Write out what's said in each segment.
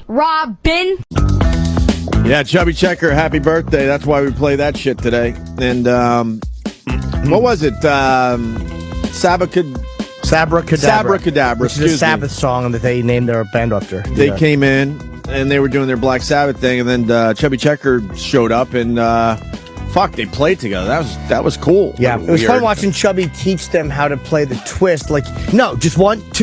Robin. Yeah, Chubby Checker, happy birthday. That's why we play that shit today. And what was it? Sabracadabra. Which is a Sabbath song that they named their band after. They came in and they were doing their Black Sabbath thing, and then Chubby Checker showed up and they played together. That was cool. Yeah, it was fun watching Chubby teach them how to play the twist. To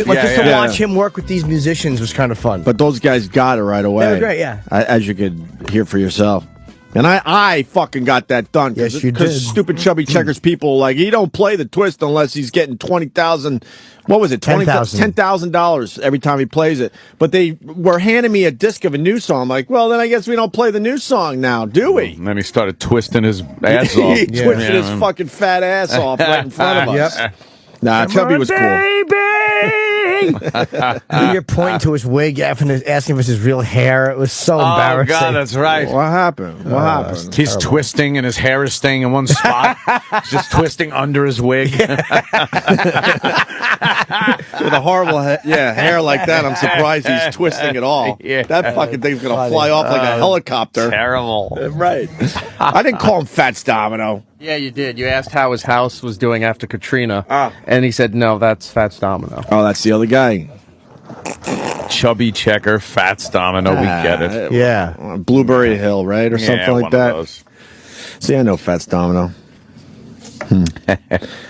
watch him work with these musicians was kind of fun. But those guys got it right away. They were great, yeah. As you could hear for yourself. And I fucking got that done. Yes, you did. Because stupid Chubby Checkers people, he don't play the twist unless he's getting $20,000. What was it? $10,000 every time he plays it. But they were handing me a disc of a new song. I'm like, well, then I guess we don't play the new song now, do we? And then he started twisting his ass off. He twisted his fucking fat ass off right in front of us. Yep. Nah, Chubby was cool. You're pointing to his wig, asking if it's his real hair. It was so embarrassing. Oh, God, that's right. What happened? What happened? He's twisting, and his hair is staying in one spot. He's just twisting under his wig. With a horrible hair like that, I'm surprised he's twisting it all. Yeah. That fucking thing's going to fly off like a helicopter. Terrible. Right. I didn't call him Fats Domino. Yeah, you did. You asked how his house was doing after Katrina, and he said, no, that's Fats Domino. Oh, that's the other guy. Chubby Checker, Fats Domino, we get it. Yeah. Blueberry Hill, right? Or something like that. See, I know Fats Domino.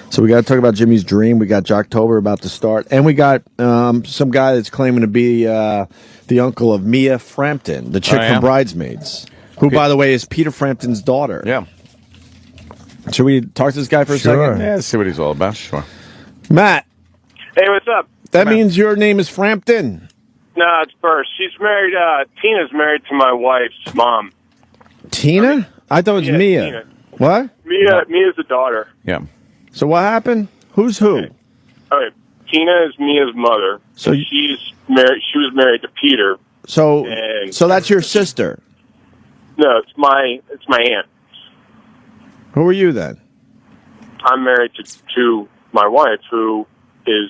So we got to talk about Jimmy's Dream. We got Jocktober about to start. And we got some guy that's claiming to be the uncle of Mia Frampton, the chick from Bridesmaids, who, by the way, is Peter Frampton's daughter. Yeah. Should we talk to this guy for a second? Yeah, see what he's all about. Sure. Matt. Hey, what's up? That means your name is Frampton. No, it's Burst. She's married, Tina's married to my wife's mom. Tina? I thought it was Mia. Tina. What? Mia's the daughter. Yeah. So what happened? Who's who? Okay. Tina is Mia's mother. So she's married. She was married to Peter. So that's your sister. No, it's my aunt. Who are you then? I'm married to my wife, who is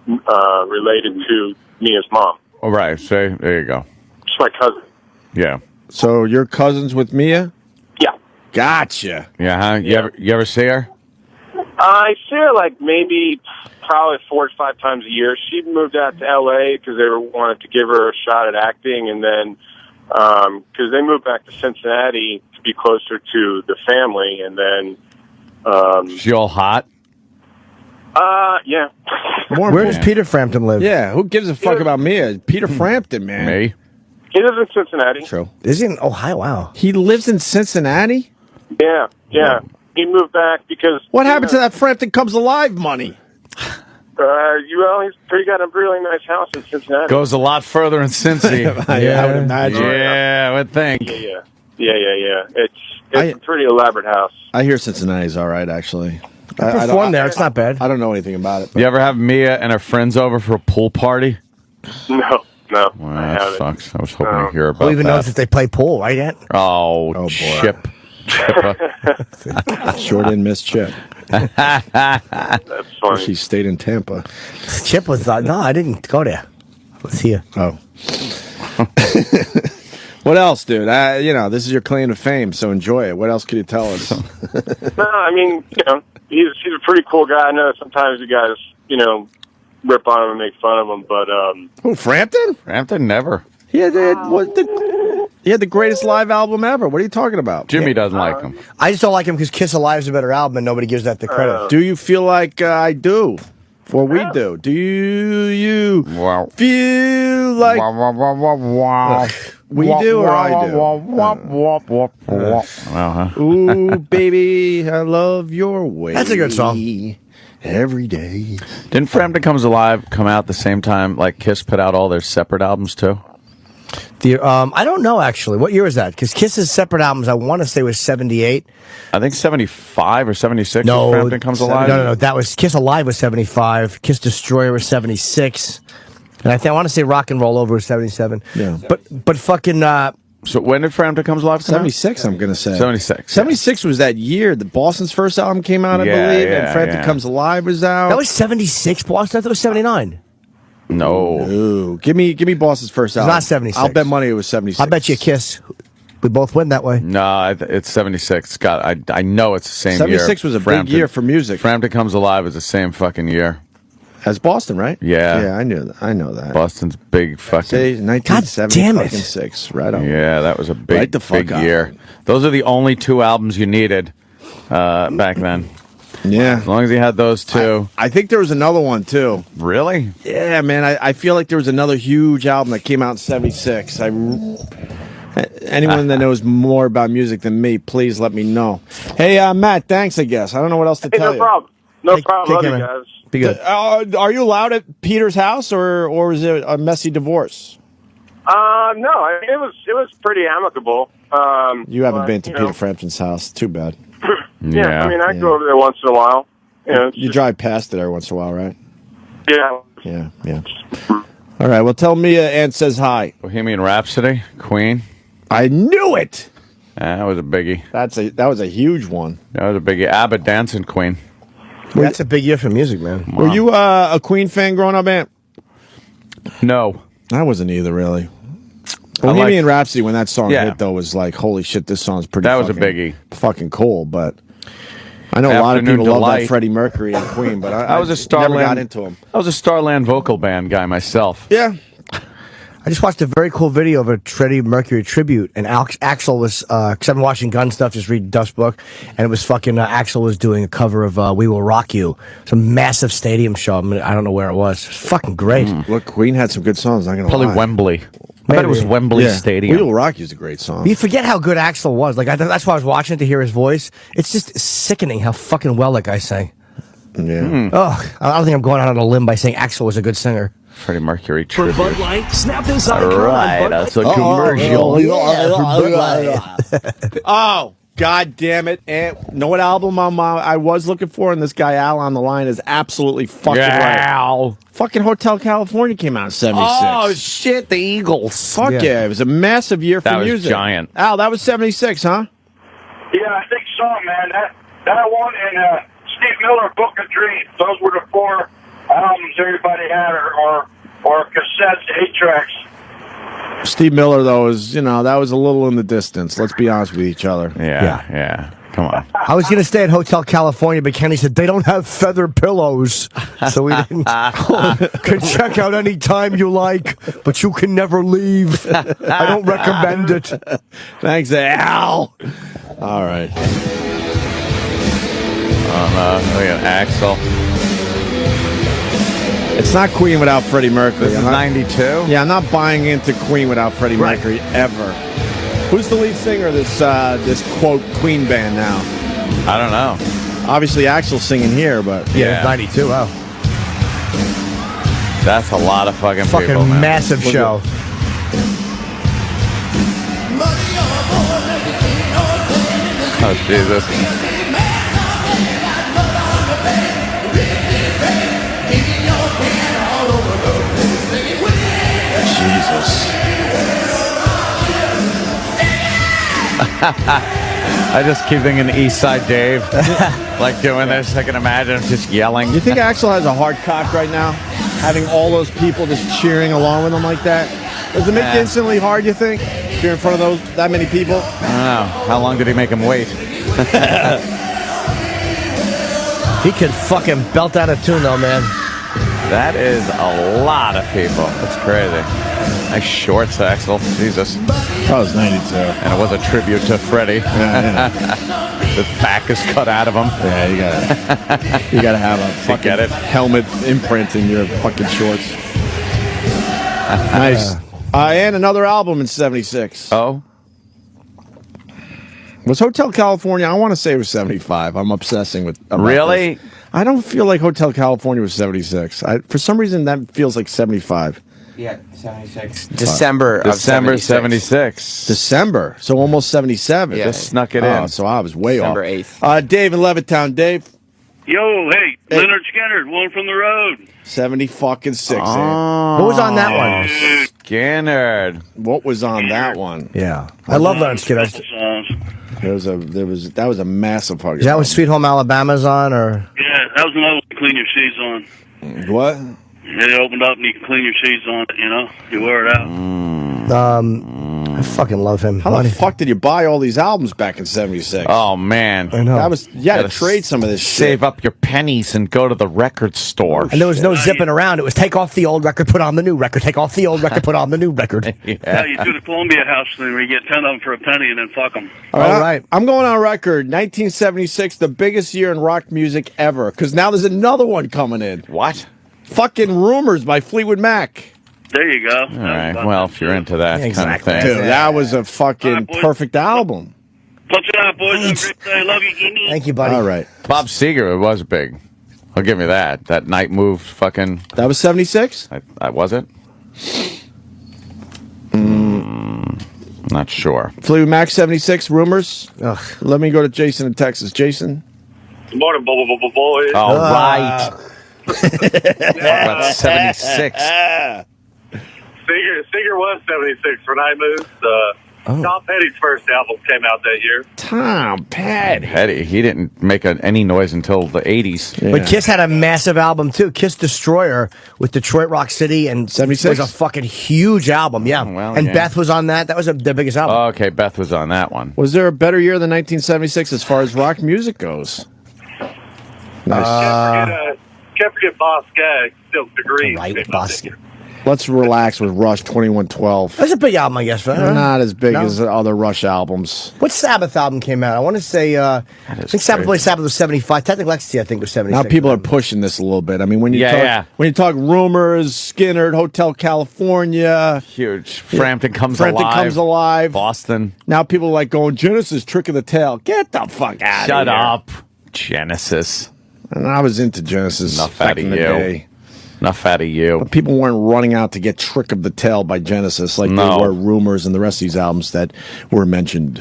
related to Mia's mom. All right. So there you go. She's my cousin. Yeah. So you're cousins with Mia? Yeah. Gotcha. Yeah, huh? You ever see her? I see her probably 4 to 5 times a year. She moved out to L.A. because they wanted to give her a shot at acting, and then because they moved back to Cincinnati to be closer to the family, and then she all hot? Yeah. Where does Peter Frampton live? Yeah, who gives a fuck about Mia? Peter Frampton, man. Me? He lives in Cincinnati. True. Is he in Ohio? Wow. He lives in Cincinnati? Yeah. He moved back because... What happened to that Frampton Comes Alive money? He's got a really nice house in Cincinnati. Goes a lot further in Cincy. I would imagine. Yeah, I would think. Yeah. It's a pretty elaborate house. I hear Cincinnati's all right, actually. I performed there. It's not bad. I don't know anything about it. You ever have Mia and her friends over for a pool party? No. Well, that sucks. I was hoping to hear about Who even that. knows if they play pool, right, Ant? Oh, boy. Chipper. Sure didn't miss Chip. That's funny. She stayed in Tampa. Chip was no, I didn't go there. I was here. Oh. What else, dude? This is your claim to fame, so enjoy it. What else could you tell us? No, I mean, he's a pretty cool guy. I know sometimes you guys, rip on him and make fun of him, but Who, Frampton? Frampton never. He had the greatest live album ever. What are you talking about? Jimmy doesn't like him. I just don't like him because Kiss Alive is a better album and nobody gives that the credit. Do you feel like I do? Or we do? Do you feel like we do or I do? Ooh, baby, I love your way. That's a good song. Every day. Didn't Frampton Comes Alive come out the same time like Kiss put out all their separate albums too? I don't know, actually. What year is that? Because Kiss's separate albums, I want to say, was 78. I think 75 or 76 No, was Frampton Comes Alive. No. That was Kiss Alive was 75. Kiss Destroyer was 76. And I want to say Rock and Roll Over was 77. Yeah. But fucking... So when did Frampton Comes Alive come 76, I'm going to say. 76. 76 was that year that Boston's first album came out, I believe, and Frampton Comes Alive was out. That was 76, Boston? I thought it was 79. No. Ooh, give me Boss's first album. not 76. I'll bet money it was 76. I bet you Kiss. We both win that way. No, it's 76. Scott, I know it's the same year. 76 was a big year for music. Frampton Comes Alive is the same fucking year. As Boston, right? Yeah. Yeah, I knew that. I know that. Boston's big fucking... See, 1970 damn it. fucking 6. Right on. Yeah, that was a big, Right the fuck big on. year. Those are the only two albums you needed back then. Yeah. As long as you had those two. I think there was another one, too. Really? Yeah, man. I feel like there was another huge album that came out in 76. Anyone that knows more about music than me, please let me know. Hey, Matt, thanks, I guess. I don't know what else to tell No you. problem. No problem. Love care, you man. guys. Be good. Are you allowed at Peter's house, or is it a messy divorce? No, I mean, it was pretty amicable. You haven't but, been to you Peter know, Frampton's house. Too bad. Yeah, I mean, I go over there once in a while. You know, it's You just- drive past it every once in a while, right? Yeah. Yeah. All right, well, tell Mia Ann says hi. Bohemian Rhapsody, Queen. I knew it! That was a biggie. That was a huge one. That was a biggie. ABBA, Dancing Queen. That's a big year for music, man. Were you a Queen fan growing up, Ant? No. I wasn't either, really. Bohemian Rhapsody, when that song Yeah. hit, though, was like, holy shit, this song's pretty That was a fucking- biggie. Fucking cool, but I know a lot of Afternoon people love Delight. that Freddie Mercury and Queen, but I was a never got Starland. into him. I was a Starland vocal band guy myself. Yeah. I just watched a very cool video of a Freddie Mercury tribute, and Axl was, because I've been watching gun stuff, just read Duff's book, and it was fucking, Axl was doing a cover of We Will Rock You. It's a massive stadium show. I mean, I don't know where it was. It was fucking great. Look, Queen had some good songs, not gonna Probably lie. Wembley. I bet it was Maybe. Wembley Yeah. Stadium. We Will Rock You is a great song. You forget how good Axl was. Like, that's why I was watching it to hear his voice. It's just sickening how fucking well that guy sang. Yeah. Oh, I don't think I'm going out on a limb by saying Axl was a good singer. Freddie Mercury For tribute. Bud Light, snap this icon All on right, Bud that's Light. a commercial. Oh, god damn it. And know what album I was looking for? And this guy Al on the line is absolutely fucking right. Fucking Hotel California came out in 76. Oh, shit, the Eagles. Fuck yeah. It was a massive year for That was music. giant. Al, that was 76, huh? Yeah, I think so, man. That one and Steve Miller, Book of Dreams. Those were the four albums everybody had, or cassettes, 8-tracks. Steve Miller, though, is, that was a little in the distance. Let's be honest with each other. Yeah. Come on. I was going to stay at Hotel California, but Kenny said they don't have feather pillows. So we didn't. Can check out any time you like, but you can never leave. I don't recommend it. Thanks, Al. All right. Look at Axl. It's not Queen without Freddie Mercury. This is 92? Yeah, I'm not buying into Queen without Freddie Mercury ever. Who's the lead singer of this quote Queen band now? I don't know. Obviously, Axl's singing here, but Yeah, it's 92. Wow. That's a lot of fucking Fucking people, man. massive show. Oh, Jesus. Jesus. I just keep thinking East Side Dave, like doing this. I can imagine him just yelling. You think Axl has a hard cock right now? Having all those people just cheering along with him like that? Does it make it instantly hard, you think? If you're in front of that many people? I don't know. How long did he make him wait? He could fucking belt out a tune, though, man. That is a lot of people. That's crazy. Nice shorts, Axl. Jesus. That was 92. And it was a tribute to Freddie. Yeah. His back is cut out of him. Yeah, you gotta have a fucking get it? helmet imprint in your fucking shorts. Nice. And another album in 76. Oh? Was Hotel California? I want to say it was 75. I'm obsessing with. Really? This. I don't feel like Hotel California was 76. For some reason, that feels like 75. Yeah, 76. December of December 76. 76. December, so almost 77. Yeah. Just snuck it Oh, in. so I was way December off. 8th. Dave in Levittown. Dave, Yo, hey, Leonard Skinner, one from the road. 70 fucking 6. What was on that one? Skinnerd. What was on that one? Yeah. I love Leonard Skinner. Songs. That was a massive fucking. Is that what Sweet Home Alabama's on, or? Yeah, that was another one. Clean Your Shoes On. What? It opened up and you can clean your sheets on it, you know? You wear it out. I fucking love him. How the fuck did you buy all these albums back in '76? Oh man, I know. That was you had to trade some of this shit. Save up your pennies and go to the record store. And there was no zipping around. It was take off the old record, put on the new record. Take off the old record, put on the new record. Yeah, you do the Columbia House thing where you get 10 of them for a penny and then fuck them. All right. I'm going on record. 1976, the biggest year in rock music ever. Because now there's another one coming in. What? Fucking Rumors by Fleetwood Mac. There you go. All right. Well, if you're into that kind of thing. Dude, that was a fucking perfect album. Punch it out, boys. Have a great day. Love you, Gimme. Thank you, buddy. All right. Bob Seger was big. I'll give me that. That Night Move fucking... That was 76? Was it? Not sure. Fleetwood Mac 76, Rumors. Ugh. Let me go to Jason in Texas. Jason? Good morning, boys. All right. About 76. Seeger was 76 for Night Moves. Tom Petty's first album came out that year. Tom Petty. Petty. He didn't make any noise until the 80s. Yeah. But Kiss had a massive album too. Kiss Destroyer with Detroit Rock City and 76 was a fucking huge album. Yeah, well, and yeah. Beth was on that. That was their biggest album. Okay, Beth was on that one. Was there a better year than 1976 as far as rock music goes? Nice. Can't forget Boss Skaggs, Silk Degrees. Right, Boss. Let's relax with Rush 2112. That's a big album, I guess. Right? Not as big No? as the other Rush albums. What Sabbath album came out? I want to say, I think Sabbath Bloody Sabbath was 75. Technical Ecstasy, I think, was 76. Now people are pushing this a little bit. I mean, when you when you talk Rumors, Skinner, Hotel California, huge. Frampton comes alive. Boston. Now people are like going Genesis, Trick of the Tail. Get the fuck out of here. Shut up. Genesis. And I was into Genesis back in the day. Enough out of you. But people weren't running out to get Trick of the Tail by Genesis like they were Rumors and the rest of these albums that were mentioned.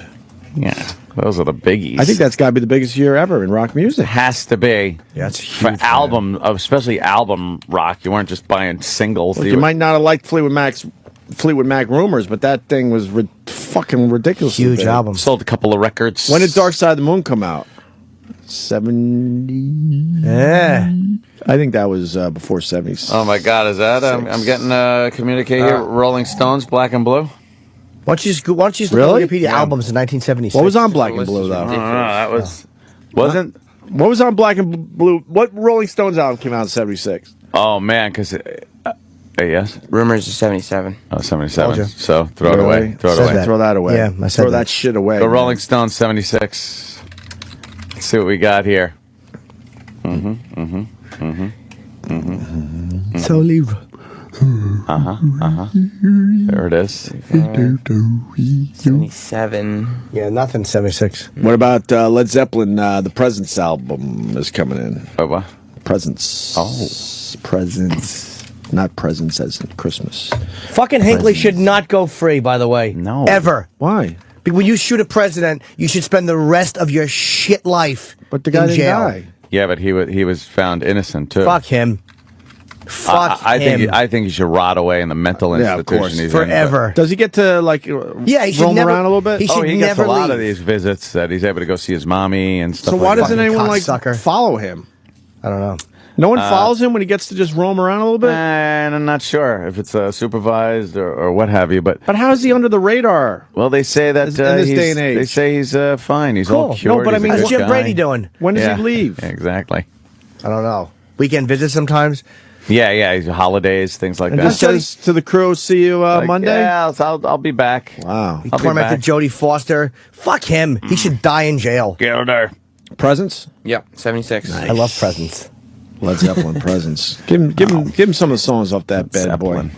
Yeah, those are the biggies. I think that's got to be the biggest year ever in rock music. Has to be. Yeah, it's huge. For album, especially album rock. You weren't just buying singles. Look, you might not have liked Fleetwood Mac Rumors, but that thing was fucking ridiculous. Huge album. Sold a couple of records. When did Dark Side of the Moon come out? 70. Yeah. I think that was before 70s. Oh my God, is that? I'm getting a communique here. Rolling Stones, Black and Blue. Why don't you just look at Wikipedia albums in 1976? What was on Black and Blue, though? I don't know. That wasn't. What was on Black and Blue? What Rolling Stones album came out in 76? Oh, man, because... yes? Rumors is 77. Oh, 77. So, throw it away. Throw it Said away. that. Throw that away. Yeah, I said Throw that shit away. The Rolling Stones, 76. Let's see what we got here. So Libra. There it is. 77. Yeah, nothing 76. What about Led Zeppelin? The Presents album is coming in. What? Presents. Oh. Presents. Not presents as in Christmas. Fucking Hinckley should not go free, by the way. No. Ever. Why? When you shoot a president, you should spend the rest of your shit life But the guy in didn't jail. die. Yeah, but he was found innocent, too. Fuck him. Fuck him. I think he should rot away in the mental Yeah, of institution course. he's Forever. Does he get to, like, Yeah, he should roam never- around a little bit? he should He gets a never lot leave. of these visits that he's able to go see his mommy and stuff So why like doesn't that. anyone, like, cocksucker. follow him? I don't know. No one follows him when he gets to just roam around a little bit? And I'm not sure if it's supervised or what have you, but But how is he under the radar? well, they say that In this he's, day and age. they say he's fine. He's all Cool. cured. No, but I He's a mean, good What's Jim guy. Brady doing? When does Yeah, he leave? Exactly. I don't know. Weekend visits sometimes? Yeah. He's holidays, things like And that. just says to the crew, see you Like, Monday? Yeah, I'll be back. Wow. I'll be Tormented back. Jodie Foster. Fuck him. He should die in jail. Gilder. Presents? Yep, 76. I love presents. Led Zeppelin Presents. Give him some of the songs off that bad Zeppelin. boy.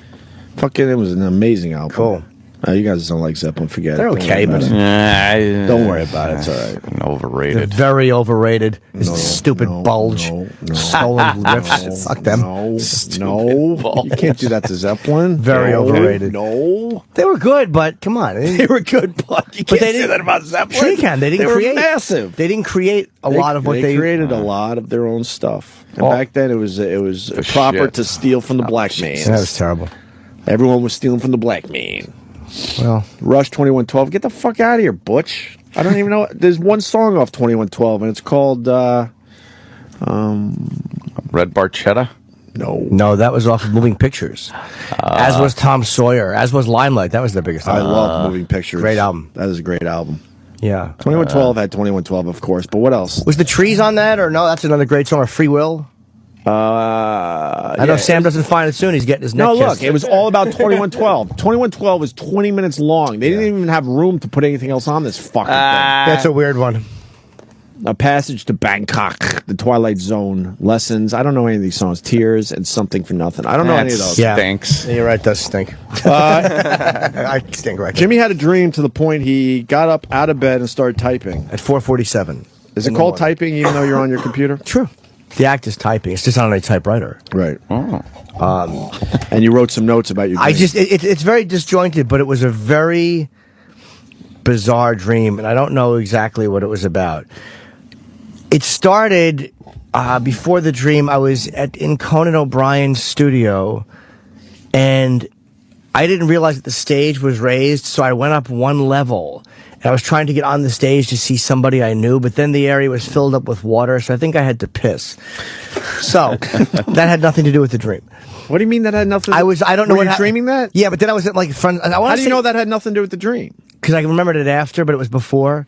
Fucking, it was an amazing album. Cool. You guys don't like Zeppelin, forget They're it. okay, but Don't worry about it, it's all right. they're Overrated. very overrated. This No, stupid no, bulge. no. Stolen riffs. Fuck them. No. You can't do that to Zeppelin. Very No. overrated. No. They were good, but come on. They were good, but you can't they say didn't- that about Zeppelin. Sure you can. They didn't were create massive. They didn't create a lot of what they created a lot of their own stuff. And Oh. back then it was proper shit. to steal from the black man. That was terrible. Everyone was stealing from the black man. Well, Rush 2112. Get the fuck out of here, Butch. I don't even know. There's one song off 2112, and it's called Red Barchetta. No, that was off of Moving Pictures. As was Tom Sawyer. As was Limelight. That was their biggest I album. love Moving Pictures. Great album. That is a great album. Yeah. 2112 had 2112, of course, but what else? Was The Trees on that, or no? That's another great song. Or Free Will. I know Sam doesn't find it soon. He's getting his neck No, kissed. look, it was all about 2112. 2112 was 20 minutes long. They didn't even have room to put anything else on this fucking thing. That's a weird one. A Passage to Bangkok, The Twilight Zone, Lessons. I don't know any of these songs. Tears and Something for Nothing. I don't know any of those. Yeah. Stinks. You're right, does stink. I stink right. Jimmy had a dream to the point he got up out of bed and started typing. At 4:47. Is it called typing even though you're on your computer? True. The act is typing. It's just on a typewriter. Right. Oh. And you wrote some notes about your dream. It's very disjointed, but it was a very bizarre dream, and I don't know exactly what it was about. It started before the dream. I was in Conan O'Brien's studio, and I didn't realize that the stage was raised, so I went up one level. And I was trying to get on the stage to see somebody I knew, but then the area was filled up with water, so I think I had to piss. So that had nothing to do with the dream. What do you mean that had nothing? I don't know. Were you dreaming that? Yeah, but then I was at like front. How do you know that had nothing to do with the dream? Because I remembered it after, but it was before.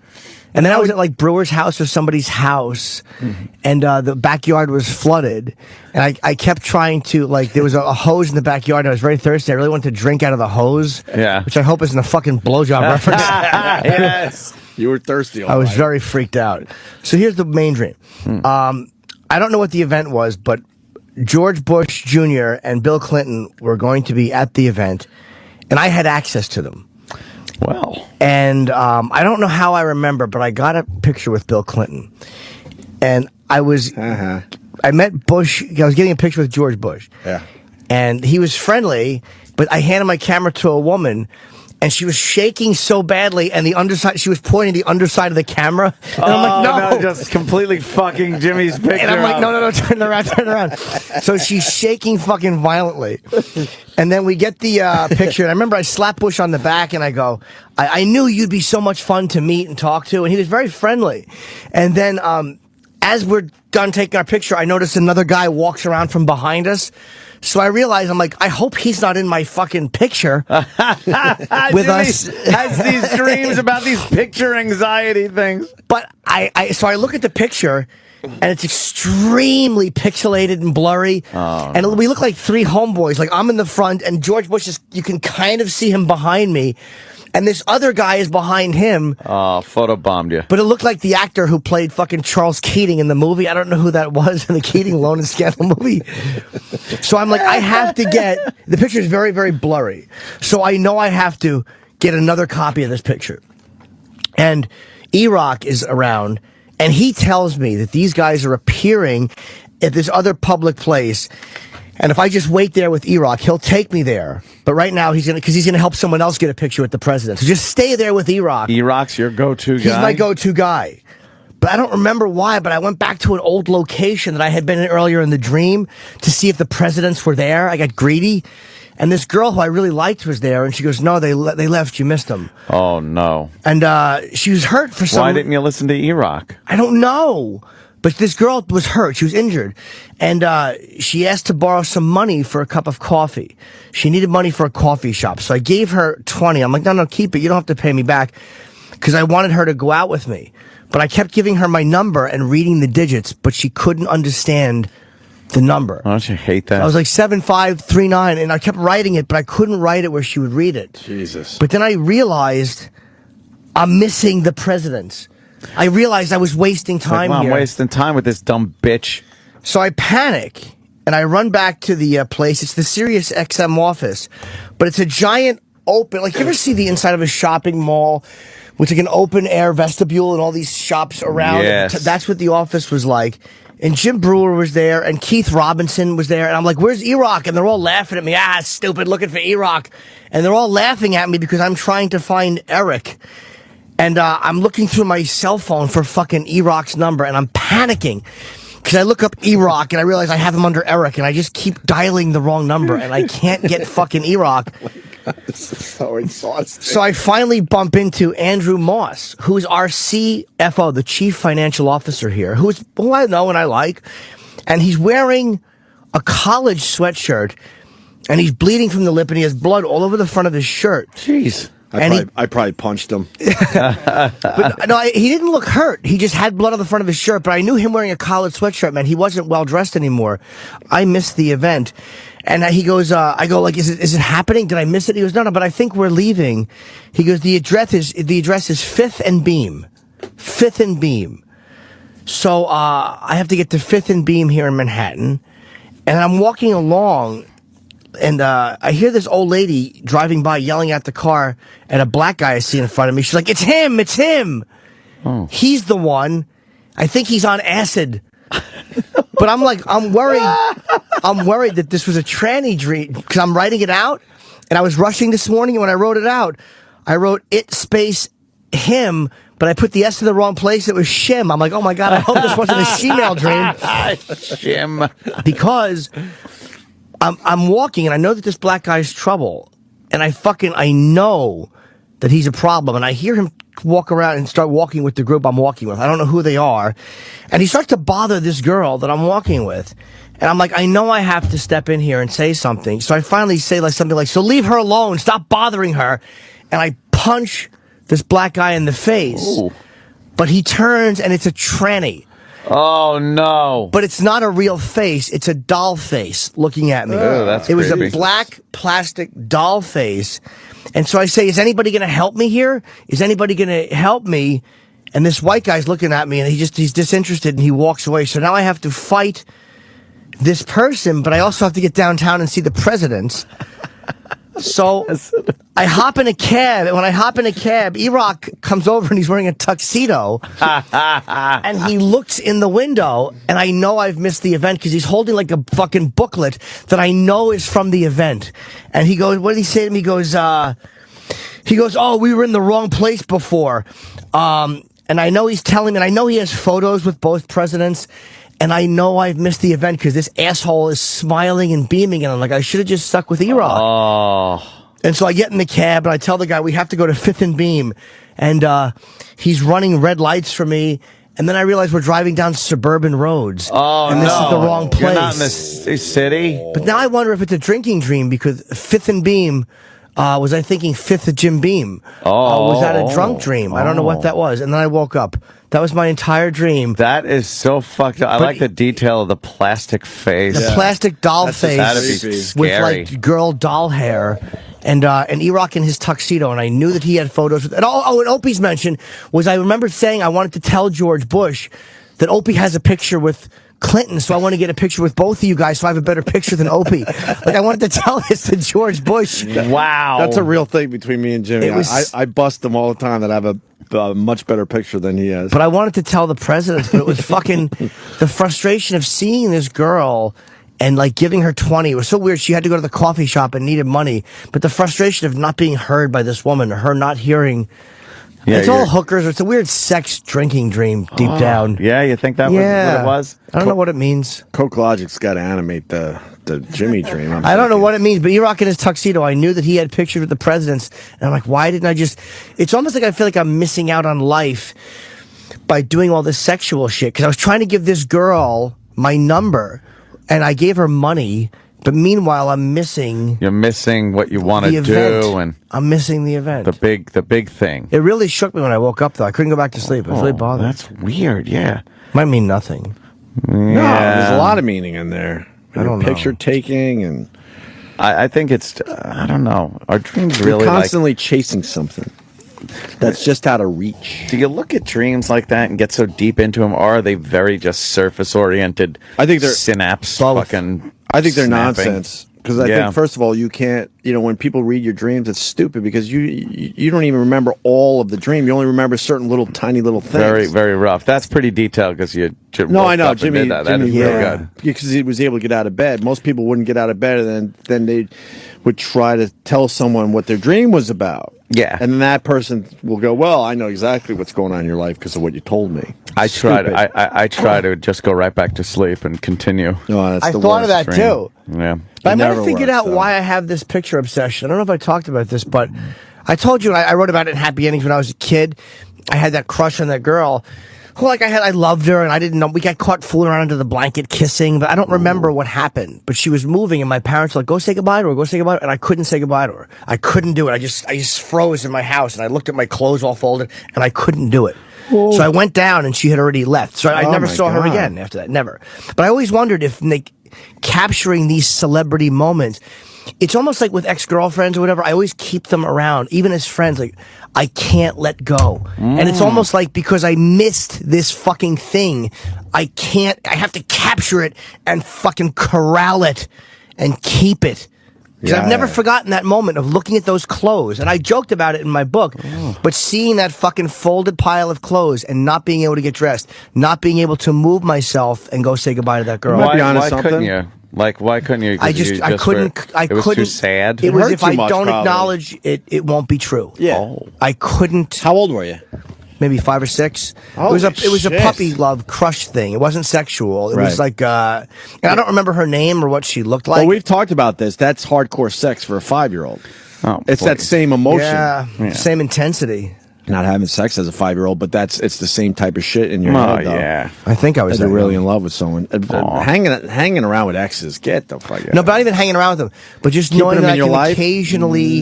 And then I was at like Brewer's house or somebody's house, and the backyard was flooded. And I kept trying to, like, there was a hose in the backyard, and I was very thirsty. I really wanted to drink out of the hose. Yeah. Which I hope isn't a fucking blowjob reference. Yes. You were thirsty. I was very freaked out. So here's the main dream. I don't know what the event was, but George Bush Jr. and Bill Clinton were going to be at the event, and I had access to them. Well. And I don't know how I remember, but I got a picture with Bill Clinton. And I was, I met Bush, I was getting a picture with George Bush. Yeah. And he was friendly, but I handed my camera to a woman, and she was shaking so badly, and the underside, she was pointing the underside of the camera. And I'm like, no. Just completely fucking Jimmy's picture. And I'm like, no, turn around. So she's shaking fucking violently. And then we get the picture, and I remember I slapped Bush on the back, and I go, I knew you'd be so much fun to meet and talk to, and he was very friendly. And then as we're done taking our picture, I noticed another guy walks around from behind us. So I realized, I'm like, I hope he's not in my fucking picture with us. Has these dreams about these picture anxiety things. But so I look at the picture, and it's extremely pixelated and blurry. Oh, and we look like three homeboys. Like, I'm in the front, and George Bush is, you can kind of see him behind me. And this other guy is behind him. Oh, photobombed you. But it looked like the actor who played fucking Charles Keating in the movie. I don't know who that was in the Keating Loan and Scandal movie. So I'm like, I have to get, the picture is very, very blurry. So I know I have to get another copy of this picture. And E-Rock is around, and he tells me that these guys are appearing at this other public place. And if I just wait there with E-Rock, he'll take me there. But right now, he's gonna help someone else get a picture with the president. So just stay there with E-Rock. E-Rock's your go-to guy? He's my go-to guy. But I don't remember why, but I went back to an old location that I had been in earlier in the dream to see if the presidents were there. I got greedy. And this girl who I really liked was there, and she goes, no, they left, you missed them. Oh, no. And she was hurt for some... Why didn't you listen to E-Rock? I don't know. But this girl was hurt. She was injured. And she asked to borrow some money for a cup of coffee. She needed money for a coffee shop. So I gave her 20. I'm like, no, keep it. You don't have to pay me back. Because I wanted her to go out with me. But I kept giving her my number and reading the digits, but she couldn't understand the number. Don't you hate that? I was like 7539, and I kept writing it, but I couldn't write it where she would read it. Jesus. But then I realized I'm missing the presidents. I realized I was wasting time here. I'm wasting time with this dumb bitch. So I panic, and I run back to the place. It's the Sirius XM office, but it's a giant open, like, you ever see the inside of a shopping mall with like an open air vestibule and all these shops around? Yes. That's what the office was like. And Jim Brewer was there, and Keith Robinson was there, and I'm like, where's E-Rock? And they're all laughing at me. Stupid, looking for E-Rock. And they're all laughing at me because I'm trying to find Eric. And I'm looking through my cell phone for fucking E-Rock's number, and I'm panicking. Because I look up E-Rock, and I realize I have him under Eric, and I just keep dialing the wrong number, and I can't get fucking E-Rock. This is so exhausting. So I finally bump into Andrew Moss, who's our CFO, the Chief Financial Officer here, who I know and I like. And he's wearing a college sweatshirt, and he's bleeding from the lip, and he has blood all over the front of his shirt. Jeez. I probably punched him. But no, he didn't look hurt. He just had blood on the front of his shirt. But I knew him wearing a collared sweatshirt, man. He wasn't well dressed anymore. I missed the event, and he goes, I go like, is it happening? Did I miss it? He goes, no, but I think we're leaving. He goes, the address is 5th and Beam, 5th and Beam. So I have to get to 5th and Beam here in Manhattan, and I'm walking along. And I hear this old lady driving by yelling at the car at a black guy I see in front of me. She's like, it's him, it's him. Oh. He's the one. I think he's on acid. But I'm like, I'm worried that this was a tranny dream because I'm writing it out. And I was rushing this morning, and when I wrote it out, I wrote it space him, but I put the S in the wrong place. It was shim. I'm like, oh my God, I hope this wasn't a shemale dream. Shim. Because I'm walking, and I know that this black guy's trouble, and I know that he's a problem, and I hear him walk around and start walking with the group I'm walking with. I don't know who they are, and he starts to bother this girl that I'm walking with, and I'm like, I know I have to step in here and say something, so I finally say like something like, so leave her alone, stop bothering her, and I punch this black guy in the face. Ooh. But he turns, and it's a tranny. Oh, no. But it's not a real face. It's a doll face looking at me. Oh, that's It was creepy. a black plastic doll face. And so I say, is anybody going to help me here? Is anybody going to help me? And this white guy's looking at me, and he's disinterested, and he walks away. So now I have to fight this person, but I also have to get downtown and see the presidents. So I hop in a cab, and when I hop in a cab, E-Rock comes over, and he's wearing a tuxedo, and he looks in the window, and I know I've missed the event because he's holding like a fucking booklet that I know is from the event. And he goes, what did he say to me? He goes, oh, we were in the wrong place before. And I know he's telling me, and I know he has photos with both presidents. And I know I've missed the event because this asshole is smiling and beaming, and I'm like, I should have just stuck with E-Rock. Oh. And so I get in the cab, and I tell the guy, we have to go to 5th and Beam. And he's running red lights for me. And then I realize we're driving down suburban roads. Oh, and this is the wrong place. You're not in the city? But now I wonder if it's a drinking dream, because 5th and Beam... was I thinking 5th Jim Beam? Was that a drunk dream? I don't know what that was. And then I woke up. That was my entire dream. That is so fucked up. I like the detail of the plastic face. The plastic doll face with like girl doll hair. And E-Rock in his tuxedo, and I knew that he had photos with. And and Opie's mention was, I remember saying I wanted to tell George Bush that Opie has a picture with Clinton, so I want to get a picture with both of you guys so I have a better picture than Opie. Like, I wanted to tell this to George Bush. Wow. That's a real thing between me and Jimmy. I bust him all the time that I have a much better picture than he has. But I wanted to tell the president, but it was fucking the frustration of seeing this girl and like giving her 20. It was so weird. She had to go to the coffee shop and needed money. But the frustration of not being heard by this woman, her not hearing... Yeah, it's all hookers. It's a weird sex drinking dream deep down. Yeah, you think that was what it was? I don't know what it means. Coke Logic's got to animate the Jimmy dream. I don't know what it means, but E-Rock in his tuxedo, I knew that he had pictures with the presidents. And I'm like, why didn't I just... It's almost like I feel like I'm missing out on life by doing all this sexual shit. Because I was trying to give this girl my number, and I gave her money... But meanwhile, I'm missing... You're missing what you want to do. And I'm missing the event. The big thing. It really shook me when I woke up, though. I couldn't go back to sleep. It was really bothering. That's weird, yeah. Might mean nothing. Yeah. No, there's a lot of meaning in there. I don't know. Picture taking and... I think it's... I don't know. Our dreams really You're constantly chasing something. That's just out of reach. Do you look at dreams like that and get so deep into them, or are they very just surface-oriented? I think they're... Synapse fucking... I think they're snapping. nonsense. Because I think, first of all, you can't, when people read your dreams, it's stupid because you don't even remember all of the dream. You only remember certain little, tiny little things. Very, very rough. That's pretty detailed because you No, I know. Jimmy did that. That is real good. Because he was able to get out of bed. Most people wouldn't get out of bed, and then they would try to tell someone what their dream was about. Yeah. And then that person will go, well, I know exactly what's going on in your life because of what you told me. I try to just go right back to sleep and continue. No, that's I thought of that, too. Yeah. But I might have figured out why I have this picture obsession. I don't know if I talked about this, but I told you, I wrote about it in Happy Endings when I was a kid. I had that crush on that girl. Well, like I loved her, and I didn't know. We got caught fooling around under the blanket, kissing, but I don't remember what happened. But she was moving, and my parents were like, "Go say goodbye to her. Go say goodbye." And I couldn't say goodbye to her. I couldn't do it. I just froze in my house, and I looked at my clothes all folded, and I couldn't do it. So I went down, and she had already left. So I never saw her again after that. Never. But I always wondered if capturing these celebrity moments. It's almost like with ex-girlfriends or whatever, I always keep them around, even as friends, like, I can't let go. And it's almost like because I missed this fucking thing, I have to capture it and fucking corral it and keep it. Because I've never forgotten that moment of looking at those clothes. And I joked about it in my book, but seeing that fucking folded pile of clothes and not being able to get dressed, not being able to move myself and go say goodbye to that girl. Why couldn't you? Like, why couldn't you? I couldn't. It was too sad. It was if I don't acknowledge it, it won't be true. Yeah. I couldn't. How old were you? Maybe 5 or 6. It was a puppy love crush thing. It wasn't sexual. It was like, and I don't remember her name or what she looked like. Well, we've talked about this. That's hardcore sex for a 5-year-old. Oh, it's that same emotion. Yeah, same intensity. Not having sex as a 5-year-old, but it's the same type of shit in your head. Though. Yeah. I think I was really in love with someone. Hanging around with exes, get the fuck out. No, but not even hanging around with them, but just knowing that I can occasionally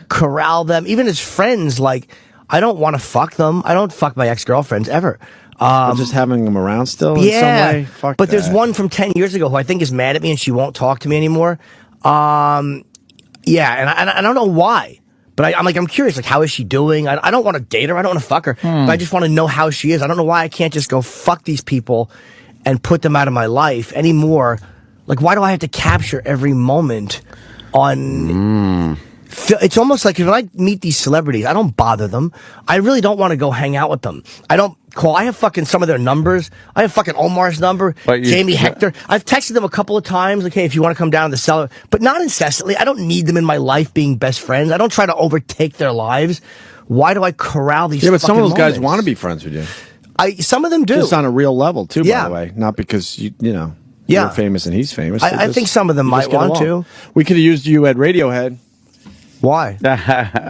corral them, even as friends. Like, I don't want to fuck them. I don't fuck my ex-girlfriends ever. Just having them around still in some way? Fuck but that. there's one from 10 years ago who I think is mad at me and she won't talk to me anymore. Yeah, and I don't know why. But I'm curious, like, how is she doing? I don't want to date her. I don't want to fuck her. But I just want to know how she is. I don't know why I can't just go fuck these people and put them out of my life anymore. Like, why do I have to capture every moment on... It's almost like when I meet these celebrities, I don't bother them. I really don't want to go hang out with them. I don't call. I have fucking some of their numbers. I have fucking Omar's number, Jamie Hector. I've texted them a couple of times, like, hey, if you want to come down to the cellar, but not incessantly. I don't need them in my life being best friends. I don't try to overtake their lives. Why do I corral these? Yeah, but some of those guys moments? want to be friends with you. Some of them do. Just on a real level, too, by the way. Not because, you know, you're famous and he's famous. I think some of them might want to. We could have used you at Radiohead. Why?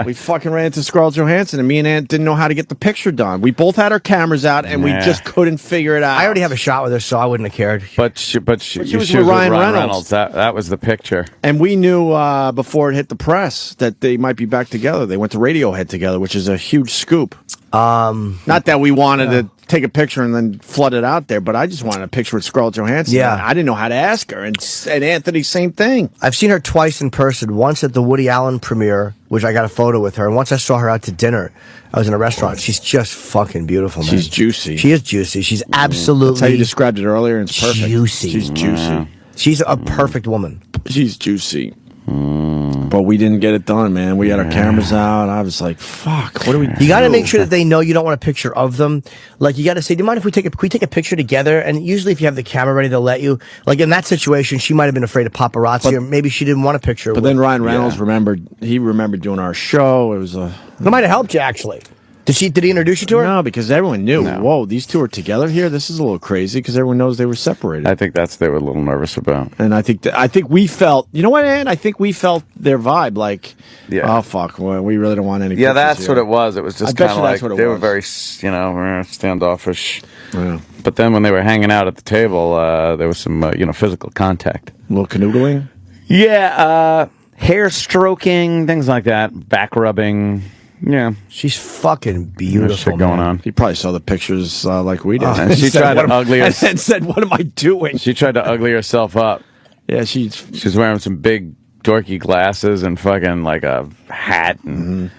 We fucking ran into Scarlett Johansson, and me and Ant didn't know how to get the picture done. We both had our cameras out, and we just couldn't figure it out. I already have a shot with her, so I wouldn't have cared. But she was with Ryan Reynolds. That was the picture. And we knew before it hit the press that they might be back together. They went to Radiohead together, which is a huge scoop. Not that we wanted to take a picture and then flood it out there, but I just wanted a picture with Scarlett Johansson. Yeah. I didn't know how to ask her. And Anthony, same thing. I've seen her twice in person. Once at the Woody Allen premiere, which I got a photo with her. And once I saw her out to dinner. I was in a restaurant. She's just fucking beautiful, man. She's juicy. She is juicy. She's absolutely... That's how you described it earlier, and it's perfect. Juicy. She's juicy. She's a perfect woman. She's juicy. But we didn't get it done, man. We had our cameras out. I was like, fuck, what do we do? You got to make sure that they know you don't want a picture of them. Like, you got to say, do you mind if we take a picture together? And usually if you have the camera ready, they'll let you. Like, in that situation, she might have been afraid of paparazzi, or maybe she didn't want a picture. But then Ryan Reynolds remembered doing our show. It was That might have helped you, actually. Did he introduce you to her? No, because everyone knew. No. Whoa, these two are together here. This is a little crazy because everyone knows they were separated. I think they were a little nervous about. And I think we felt. You know what, Ann? I think we felt their vibe. Like, oh fuck, well, we really don't want any. Yeah, that's here. what it was. It was just kind of like they were very, standoffish. Yeah. But then when they were hanging out at the table, there was some, physical contact. A little canoodling. Yeah, hair stroking, things like that, back rubbing. Yeah, she's fucking beautiful. Shit going on. You probably saw the pictures like we did. And she tried to ugly herself. And said, "What am I doing?" She tried to ugly herself up. Yeah, she's wearing some big dorky glasses and fucking like a hat and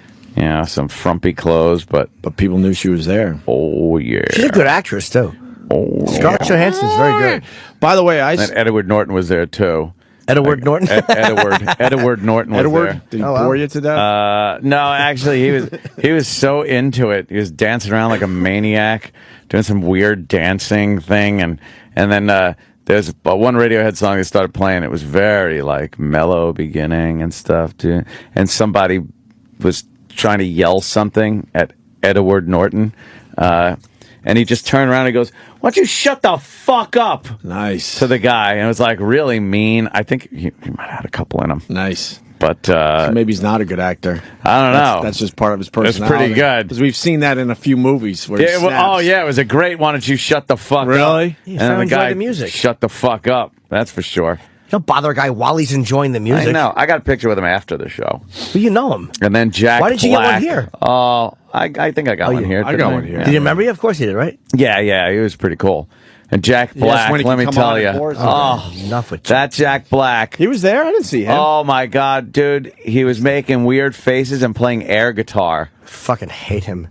some frumpy clothes, but people knew she was there. Oh yeah, she's a good actress too. Oh, Scarlett Johansson's very good. By the way, and Edward Norton was there too. Edward Norton? Edward Norton was there. Did he bore you to death? No, actually, he was so into it. He was dancing around like a maniac, doing some weird dancing thing, and then there's one Radiohead song that started playing. It was very like mellow beginning and stuff too, and somebody was trying to yell something at Edward Norton, and he just turned around and goes, "Why don't you shut the fuck up?" Nice. To the guy. And it was like really mean. I think he might have had a couple in him. Nice. But maybe he's not a good actor. I don't know. That's just part of his personality. It's pretty good. Because we've seen that in a few movies. Where he Yeah, snaps. it was a great "Why don't you shut the fuck up?" Really? He's And then the enjoy guy the music. shut the fuck up. That's for sure. Don't bother a guy while he's enjoying the music. I know. I got a picture with him after the show. Well, you know him. And then Jack Why didn't you get one Black. here? Oh, I think I got one here. I didn't got one here. Did you remember you? Of course he did, right? Yeah, he was pretty cool. And Jack Black, when he let could me come tell on you. and board. Oh, Enough with that Jack Black. He was there? I didn't see him. Oh my God, dude. He was making weird faces and playing air guitar. Fucking hate him.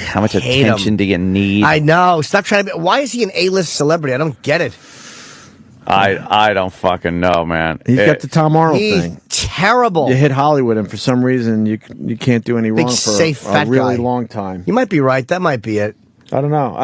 How much Hate attention him. do you need? I know. Stop trying to be. Why is he an A-list celebrity? I don't get it. I don't fucking know, man. He's got the Tom Arnold He's thing. terrible. You hit Hollywood, and for some reason, you can't do any Big, wrong for safe, a fat really guy. long time. You might be right. That might be it. I don't know.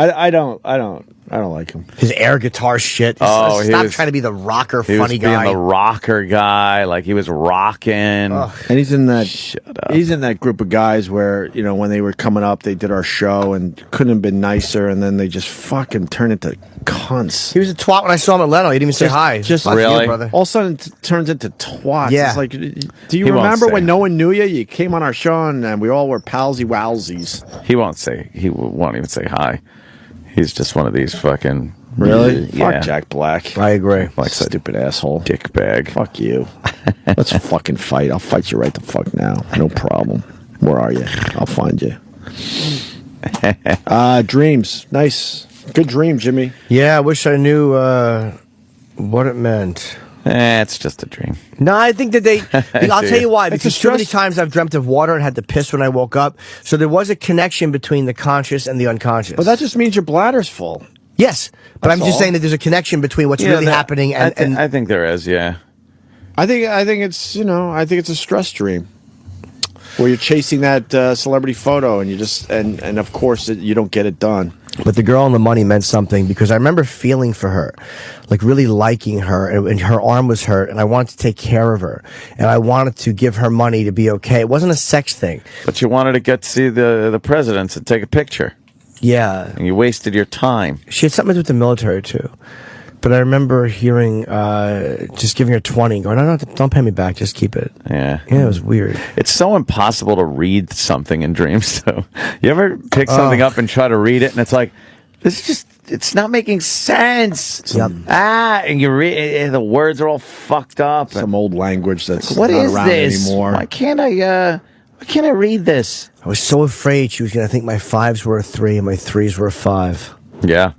I don't like him. His air guitar shit. Oh, he Stop was- trying to be the rocker He funny was being guy. the rocker guy, like he was rocking. And he's in that. Shut up. He's in that group of guys where when they were coming up, they did our show and couldn't have been nicer, and then they just fucking turn into cunts. He was a twat when I saw him at Leno. He didn't even say hi. just Fuck you, really? brother. All of a sudden, it turns into twats. Yeah. It's like, do you He won't remember say. when no one knew you? You came on our show and we all were palsy wowsies. He won't even say hi. He's just one of these fucking Really? Yeah. Fuck Jack Black. I agree. Like stupid asshole. dick bag. Fuck you. Let's fucking fight. I'll fight you right the fuck now. No problem. Where are you? I'll find you. Dreams. Nice. Good dream, Jimmy. Yeah, I wish I knew what it meant. It's just a dream. No, I think that they. I'll tell you why. It's a Because too many stress- times I've dreamt of water and had to piss when I woke up. So there was a connection between the conscious and the unconscious. But that just means your bladder's full. yes, but I'm That's just all. saying that there's a connection between what's really happening and I think there is. Yeah. I think it's I think it's a stress dream where you're chasing that celebrity photo and you just and of course you don't get it done. But the girl and the money meant something because I remember feeling for her, like really liking her, and her arm was hurt, and I wanted to take care of her, and I wanted to give her money to be okay. It wasn't a sex thing. But you wanted to get to see the presidents and take a picture, Yeah, and you wasted your time. she had something to do with the military too. But I remember hearing, just giving her 20 and going, no, don't pay me back, just keep it. Yeah. Yeah, it was weird. It's so impossible to read something in dreams, though. You ever pick something up and try to read it, and it's like, it's not making sense. Yep. And you read, the words are all fucked up. Some old language that's What not is around this? anymore. Why can't I read this? I was so afraid she was going to think my 5s were a 3 and my 3s were a 5. Yeah.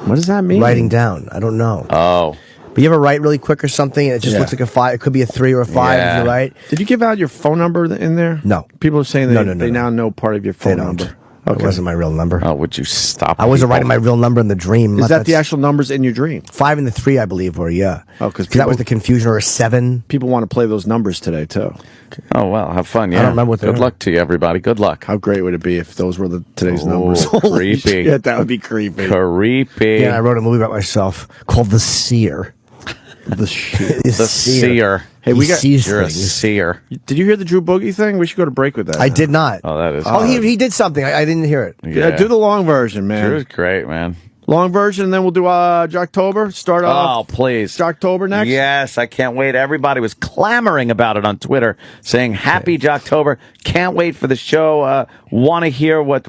What does that mean? Writing down. I don't know. Oh. But you ever write really quick or something and it just Yeah. looks like a 5? It could be a 3 or a 5 Yeah. if you write. Did you give out your phone number in there? No. People are saying that No. they now know part of your phone They don't. number. It wasn't my real number. Oh, would you stop? I wasn't people? writing my real number in the dream. Is that the That's- actual numbers in your dream? 5 and the 3, I believe, were, yeah. Oh, 'cause that was people- the confusion, or a 7. People want to play those numbers today too. Oh, well, have fun. Yeah. don't remember what they Good are. luck to you, everybody. Good luck. How great would it be if those were today's Oh, numbers? Holy creepy. shit, that would be creepy. Creepy. Yeah, I wrote a movie about myself called The Seer. The shit. The The seer. Hey, we He got. sees You're a things. seer. Did you hear the Drew Boogie thing? We should go to break with that. I did not. Oh, that is. Oh, he did something. I didn't hear it. Yeah, do the long version, man. Drew's great, man. Long version, and then we'll do Jocktober. Start Oh, off please. Jocktober next. Yes, I can't wait. Everybody was clamoring about it on Twitter, saying Happy Jocktober. Can't wait for the show. Want to hear what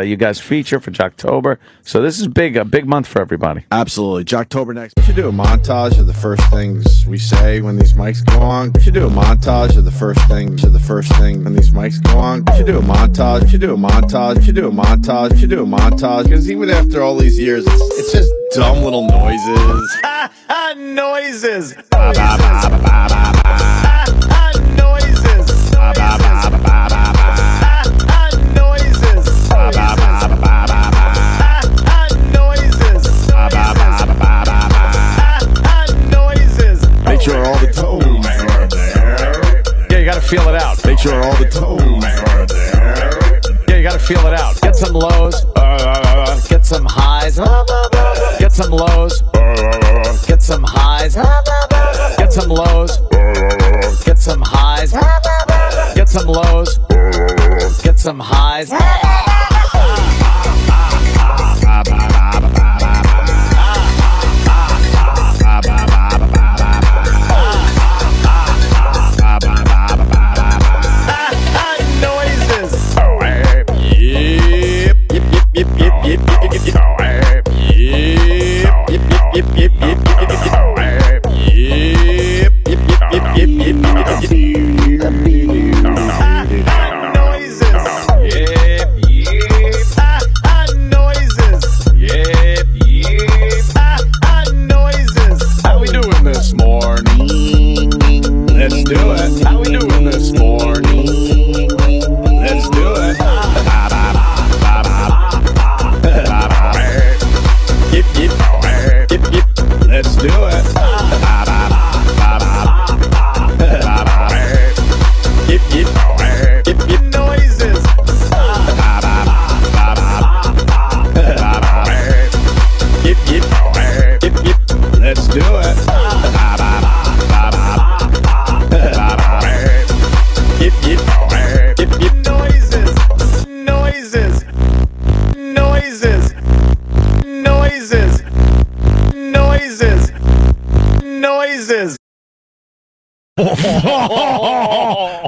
you guys feature for Jocktober. So this is a big month for everybody. Absolutely. Jocktober next. We should do a montage of the first things we say when these mics go on. We should do a montage of the first thing when these mics go on. We should do a montage. We should do a montage. We should do a montage. We should do a montage. Because even after all these years, it's just dumb little noises. Noises. Noises. Make sure all the toes are there. Yeah, you got to feel it out. Make sure all the toes are there. Yeah, you got to feel it out. Get some lows. Get some highs. Get some lows. Get some highs. Get some lows. Get some highs. Get some lows. Get some highs. Oh,